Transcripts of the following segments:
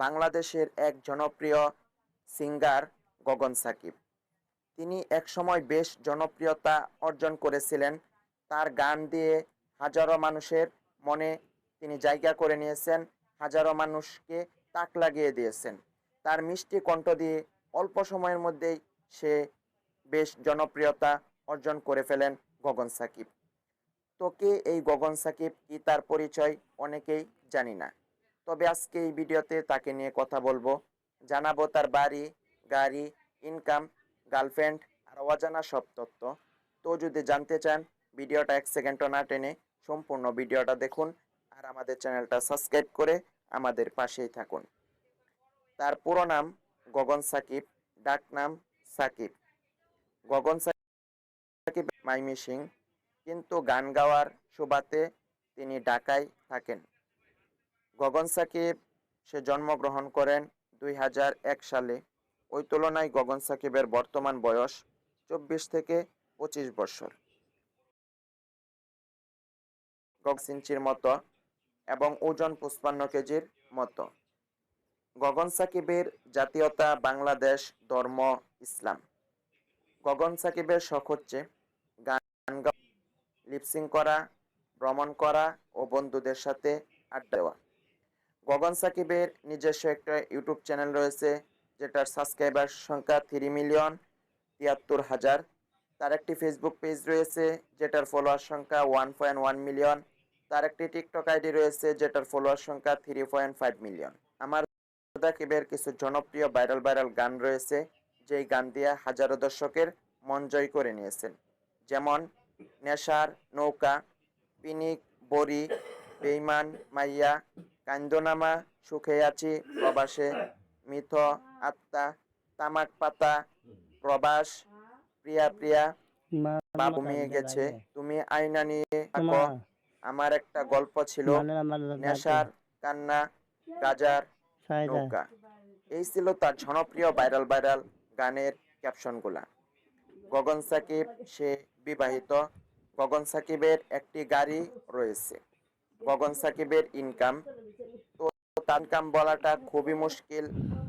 বাংলাদেশের এক জনপ্রিয় সিঙ্গার গগন সাকিব। তিনি একসময় বেশ জনপ্রিয়তা অর্জন করেছিলেন। তার গান দিয়ে হাজারো মানুষের মনে তিনি জায়গা করে নিয়েছেন, হাজারো মানুষকে তাক লাগিয়ে দিয়েছেন। তার মিষ্টি কণ্ঠ দিয়ে অল্প সময়ের মধ্যেই সে বেশ জনপ্রিয়তা অর্জন করে ফেলেন গগন সাকিব। তো কে এই গগন সাকিব, কি তার পরিচয় অনেকেই জানি না। তবে আজকে এই ভিডিওতে তাকে নিয়ে কথা বলবো, জানাবো তার বাড়ি, গাড়ি, ইনকাম, গার্লফ্রেন্ড আর অজানা সব তথ্য। তো যদি জানতে চান ভিডিওটা 1 সেকেন্ডও না টেনে সম্পূর্ণ ভিডিওটা দেখুন আর আমাদের চ্যানেলটা সাবস্ক্রাইব করে আমাদের পাশেই থাকুন। তার পুরো নাম গগন সাকিব, ডাক নাম সাকিব। গগন সাকিব মাইমিসিং, কিন্তু গান গাওয়ার সুবাদে তিনি ঢাকায় থাকেন। গগন সাকিব সে জন্মগ্রহণ করেন 2001 সালে। ওই তুলনায় গগন সাকিবের বর্তমান বয়স 24 থেকে 25 বছর। 5 ইঞ্চির মতো এবং ওজন 55 কেজির মতো। গগন সাকিবের জাতীয়তা বাংলাদেশ, ধর্ম ইসলাম। গগন সাকিবের শখ হচ্ছে গান গাওয়া, লিপসিং করা, ভ্রমণ করা ও বন্ধুদের সাথে আড্ডা দেওয়া। গগন সাকিবের নিজস্ব একটা ইউটিউব চ্যানেল রয়েছে, যেটার সাবস্ক্রাইবার সংখ্যা 3,73,000। তার একটি ফেসবুক পেজ রয়েছে, যেটার ফলোয়ার সংখ্যা 1.1 মিলিয়ন। তার একটি টিকটক আইডি রয়েছে, যেটার ফলোয়ার সংখ্যা 3.5 মিলিয়ন। আমার সাকিবের কিছু জনপ্রিয় ভাইরাল গান রয়েছে, যেই গান দিয়ে হাজারো দর্শকের মন জয় করে নিয়েছেন। যেমন নেশার নৌকা, পিনিক, বড়ি, বেইমান মাইয়া, কান্দনামা, সুখে আছি প্রবাসে, মিথ আত্মা, তামাক পাতা, প্রবাস, প্রিয়া প্রিয়া, বাবু মেয়ে গেছে, তুমি আয়না নিয়ে থাকো, আমার একটা গল্প ছিল, নেশার কান্না, গাজার নৌকা। এই ছিল তার জনপ্রিয় ভাইরাল গানের ক্যাপশনগুলা। গগন সাকিব সে বিবাহিত। গগন সাকিবের একটি গাড়ি রয়েছে। গগন সাকিবের ইনকাম, তো তার ইনকাম বলাটা খুবই মুশকিল,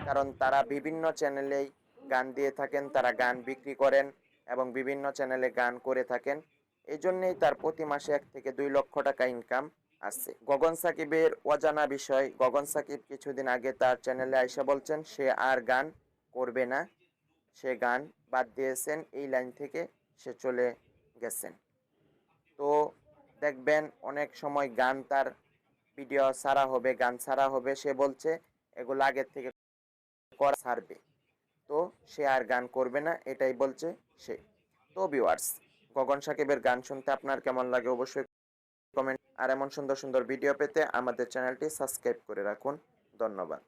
কারণ তারা বিভিন্ন চ্যানেলেই গান দিয়ে থাকেন, তারা গান বিক্রি করেন এবং বিভিন্ন চ্যানেলে গান করে থাকেন। এই জন্যেই তার প্রতি মাসে 1 থেকে 2 লক্ষ টাকা ইনকাম আছে। গগন সাকিবের অজানা বিষয়, গগন সাকিব কিছুদিন আগে তার চ্যানেলে আইসা বলছেন সে আর গান করবে না, সে গান বাদ দিয়েছেন, এই লাইন থেকে সে চলে গেছেন। তো দেখবেন অনেক সময় গান তার ভিডিও ছাড়া হবে, গান ছাড়া হবে, সে বলছে এগুলো আগের থেকে করা ছাড়বে। তো সে আর গান করবে না, এটাই বলছে সে। তো ভিউয়ার্স, গগন সাকিবের গান শুনতে আপনার কেমন লাগে অবশ্যই কমেন্ট, আর এমন সুন্দর ভিডিও পেতে আমাদের চ্যানেলটি সাবস্ক্রাইব করে রাখুন। ধন্যবাদ।